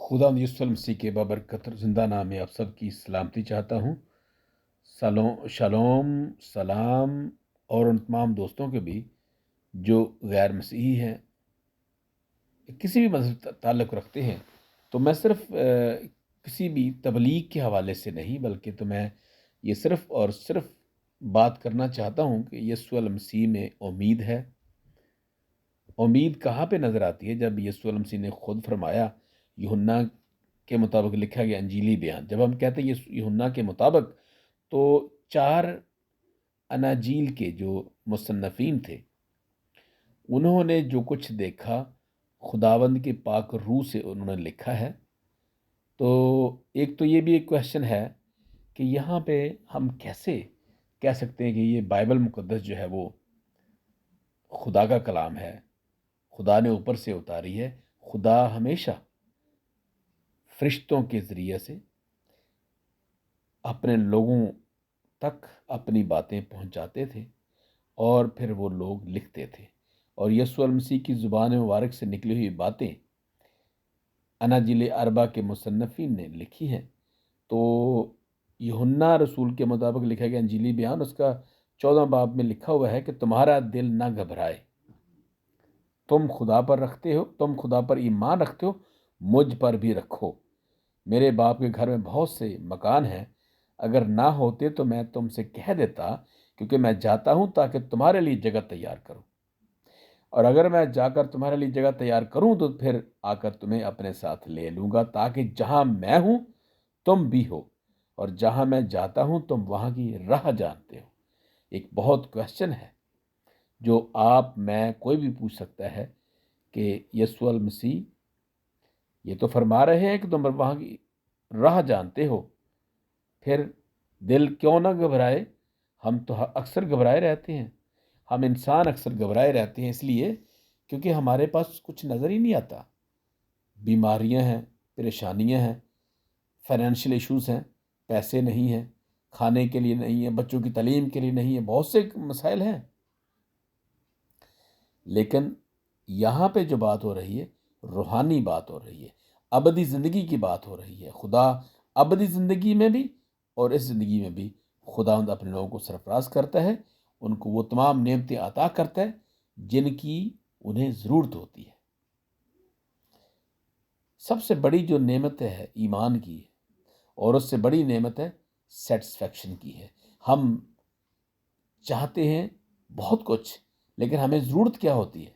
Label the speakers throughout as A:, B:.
A: خدا یسوع مسیح کے بابرکت زندہ نام میں آپ سب کی سلامتی چاہتا ہوں۔ شالوم، سلام، اور ان تمام دوستوں کے بھی جو غیر مسیحی ہیں، کسی بھی مذہب تعلق رکھتے ہیں۔ تو میں صرف کسی بھی تبلیغ کے حوالے سے نہیں، بلکہ تو میں یہ صرف اور صرف بات کرنا چاہتا ہوں کہ یسوع المسیح میں امید ہے۔ امید کہاں پہ نظر آتی ہے؟ جب یسوع المسیح نے خود فرمایا، یوحنا کے مطابق لکھا گیا انجیلی بیان، جب ہم کہتے ہیں یوحنا کے مطابق، تو 4 اناجیل کے جو مصنفین تھے، انہوں نے جو کچھ دیکھا خداوند کے پاک روح سے انہوں نے لکھا ہے۔ تو ایک تو یہ بھی ایک کویشچن ہے کہ یہاں پہ ہم کیسے کہہ سکتے ہیں کہ یہ بائبل مقدس جو ہے وہ خدا کا کلام ہے، خدا نے اوپر سے اتاری ہے۔ خدا ہمیشہ فرشتوں کے ذریعے سے اپنے لوگوں تک اپنی باتیں پہنچاتے تھے، اور پھر وہ لوگ لکھتے تھے، اور یسوع المسیح کی زبان مبارک سے نکلی ہوئی باتیں اناجیل اربع کے مصنفین نے لکھی ہیں۔ تو یوحنا رسول کے مطابق لکھا گیا انجیلی بیان، اس کا 14 باب میں لکھا ہوا ہے کہ تمہارا دل نہ گھبرائے، تم خدا پر ایمان رکھتے ہو، مجھ پر بھی رکھو۔ میرے باپ کے گھر میں بہت سے مکان ہیں، اگر نہ ہوتے تو میں تم سے کہہ دیتا، کیونکہ میں جاتا ہوں تاکہ تمہارے لیے جگہ تیار کروں، اور اگر میں جا کر تمہارے لیے جگہ تیار کروں تو پھر آ کر تمہیں اپنے ساتھ لے لوں گا، تاکہ جہاں میں ہوں تم بھی ہو، اور جہاں میں جاتا ہوں تم وہاں کی راہ جانتے ہو۔ ایک بہت کویشچن ہے جو آپ میں کوئی بھی پوچھ سکتا ہے کہ یسوع المسیح یہ تو فرما رہے ہیں کہ تم وہاں کی راہ جانتے ہو، پھر دل کیوں نہ گھبرائے؟ ہم تو اکثر گھبرائے رہتے ہیں، ہم انسان اکثر گھبرائے رہتے ہیں، اس لیے کیونکہ ہمارے پاس کچھ نظر ہی نہیں آتا۔ بیماریاں ہیں، پریشانیاں ہیں، فائنینشیل ایشوز ہیں، پیسے نہیں ہیں، کھانے کے لیے نہیں ہے، بچوں کی تعلیم کے لیے نہیں ہے، بہت سے مسائل ہیں۔ لیکن یہاں پہ جو بات ہو رہی ہے، روحانی بات ہو رہی ہے، ابدی زندگی کی بات ہو رہی ہے۔ خدا ابدی زندگی میں بھی اور اس زندگی میں بھی خداوند اپنے لوگوں کو سرفراز کرتا ہے، ان کو وہ تمام نعمتیں عطا کرتا ہے جن کی انہیں ضرورت ہوتی ہے۔ سب سے بڑی جو نعمت ہے ایمان کی ہے، اور اس سے بڑی نعمت ہے سیٹسفیکشن کی ہے۔ ہم چاہتے ہیں بہت کچھ، لیکن ہمیں ضرورت کیا ہوتی ہے؟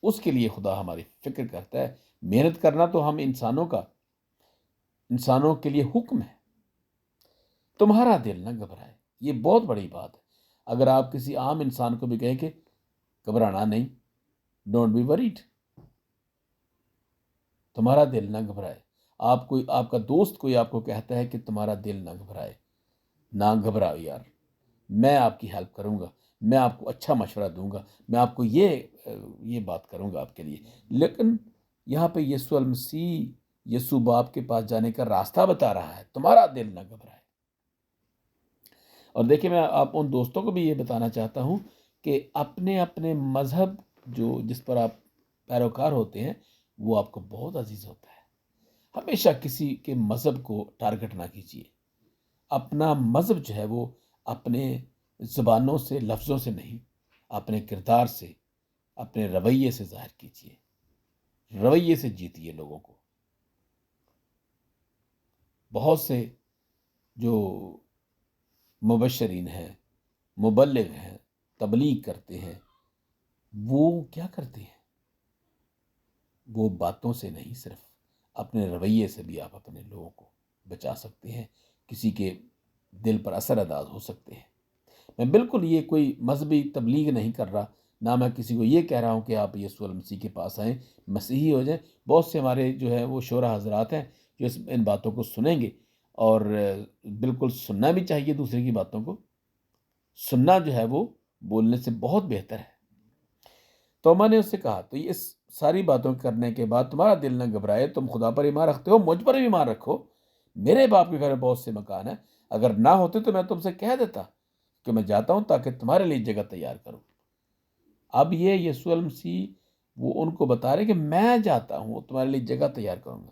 A: اس کے لیے خدا ہماری فکر کرتا ہے۔ محنت کرنا تو ہم انسانوں کے لیے حکم ہے۔ تمہارا دل نہ گھبرائے، یہ بہت بڑی بات ہے۔ اگر آپ کسی عام انسان کو بھی کہیں کہ گھبرانا نہیں، ڈونٹ بی وریڈ، تمہارا دل نہ گھبرائے، آپ کا دوست کوئی آپ کو کہتا ہے کہ تمہارا دل نہ گھبرائے، نہ گھبراؤ یار، میں آپ کی ہیلپ کروں گا، میں آپ کو اچھا مشورہ دوں گا، میں آپ کو یہ بات کروں گا آپ کے لیے۔ لیکن یہاں پہ یسوع المسیح یسوع باپ کے پاس جانے کا راستہ بتا رہا ہے، تمہارا دل نہ گھبرائے۔ اور دیکھیں، میں آپ ان دوستوں کو بھی یہ بتانا چاہتا ہوں کہ اپنے اپنے مذہب جس پر آپ پیروکار ہوتے ہیں، وہ آپ کو بہت عزیز ہوتا ہے۔ ہمیشہ کسی کے مذہب کو ٹارگٹ نہ کیجیے۔ اپنا مذہب جو ہے وہ اپنے زبانوں سے، لفظوں سے نہیں، اپنے کردار سے، اپنے رویے سے ظاہر کیجیے، رویے سے جیتیے لوگوں کو۔ بہت سے جو مبشرین ہیں، مبلغ ہیں، تبلیغ کرتے ہیں، وہ کیا کرتے ہیں؟ وہ باتوں سے نہیں، صرف اپنے رویے سے بھی آپ اپنے لوگوں کو بچا سکتے ہیں، کسی کے دل پر اثر انداز ہو سکتے ہیں۔ میں بالکل یہ کوئی مذہبی تبلیغ نہیں کر رہا، نہ میں کسی کو یہ کہہ رہا ہوں کہ آپ یسوع المسیح کے پاس آئیں، مسیحی ہو جائیں۔ بہت سے ہمارے جو ہے وہ شعراء حضرات ہیں جو ان باتوں کو سنیں گے، اور بالکل سننا بھی چاہیے، دوسرے کی باتوں کو سننا جو ہے وہ بولنے سے بہت بہتر ہے۔ تو میں نے اس سے کہا، تو یہ ساری باتوں کرنے کے بعد تمہارا دل نہ گھبرائے، تم خدا پر ایمان رکھتے ہو، مجھ پر بھی ایمان رکھو، میرے باپ کے گھر میں بہت سے مکان ہیں، اگر نہ ہوتے تو میں تم سے کہہ دیتا کہ میں جاتا ہوں تاکہ تمہارے لیے جگہ تیار کروں۔ اب یہ یسوع المسیح وہ ان کو بتا رہے کہ میں جاتا ہوں تمہارے لیے جگہ تیار کروں گا،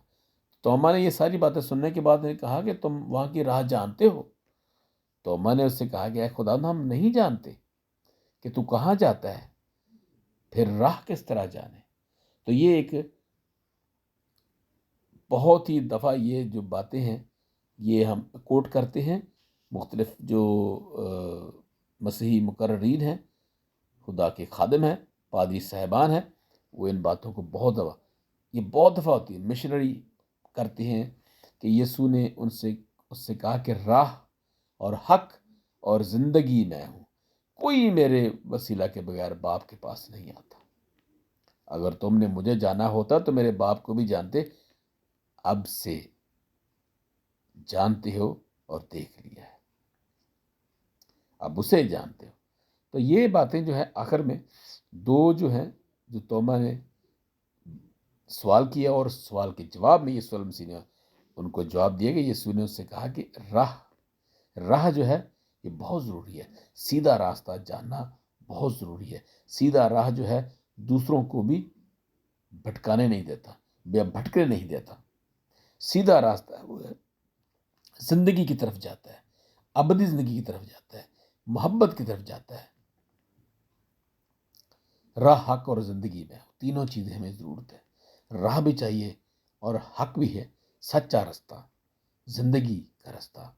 A: توما نے یہ ساری باتیں سننے کے بعد نے کہا کہ تم وہاں کی راہ جانتے ہو؟ توما نے اس سے کہا کہ اے خدا، ہم نہیں جانتے کہ تو کہاں جاتا ہے، پھر راہ کس طرح جانے؟ تو یہ ایک بہت ہی دفعہ یہ جو باتیں ہیں یہ ہم کوٹ کرتے ہیں، مختلف جو مسیحی مقررین ہیں، خدا کے خادم ہیں، پادری صاحبان ہیں، وہ ان باتوں کو بہت دفعہ ہوتی ہے، مشنری کرتے ہیں کہ یسوع نے اس سے کہا کہ راہ اور حق اور زندگی میں ہوں، کوئی میرے وسیلہ کے بغیر باپ کے پاس نہیں آتا، اگر تم نے مجھے جانا ہوتا تو میرے باپ کو بھی جانتے، اب سے جانتے ہو اور دیکھ لیا ہے، اب اسے جانتے ہو۔ تو یہ باتیں جو ہے آخر میں دو جو ہیں، جو توما نے سوال کیا اور سوال کے جواب میں یسوع مسیح نے ان کو جواب دیا کہ یسوع نے اس سے کہا کہ راہ جو ہے یہ بہت ضروری ہے، سیدھا راستہ جاننا بہت ضروری ہے، سیدھا راہ جو ہے دوسروں کو بھی بھٹکانے نہیں دیتا، بھٹکنے نہیں دیتا، سیدھا راستہ ہے وہ ہے زندگی کی طرف جاتا ہے، ابدی زندگی کی طرف جاتا ہے، محبت کی طرف جاتا ہے۔ راہ، حق اور زندگی میں تینوں چیزیں ہمیں ضرورت ہے، راہ بھی چاہیے اور حق بھی ہے، سچا راستہ، زندگی کا راستہ۔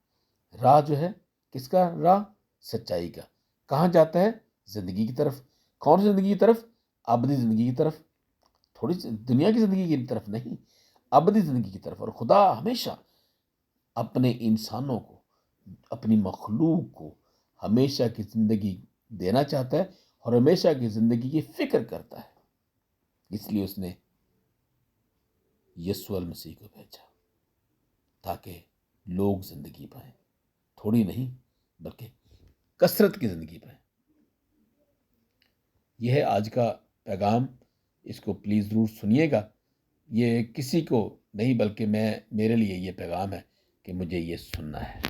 A: راہ جو ہے کس کا راہ؟ سچائی کا۔ کہاں جاتا ہے؟ زندگی کی طرف۔ کون سی زندگی کی طرف؟ ابدی زندگی کی طرف، تھوڑی سی دنیا کی زندگی کی طرف نہیں، ابدی زندگی کی طرف۔ اور خدا ہمیشہ اپنے انسانوں کو، اپنی مخلوق کو ہمیشہ کی زندگی دینا چاہتا ہے اور ہمیشہ کی زندگی کی فکر کرتا ہے، اس لیے اس نے یسوع المسیح کو بھیجا تاکہ لوگ زندگی پائیں، تھوڑی نہیں بلکہ کثرت کی زندگی پائیں۔ یہ ہے آج کا پیغام، اس کو پلیز ضرور سنیے گا۔ یہ کسی کو نہیں بلکہ میرے لیے یہ پیغام ہے کہ مجھے یہ سننا ہے۔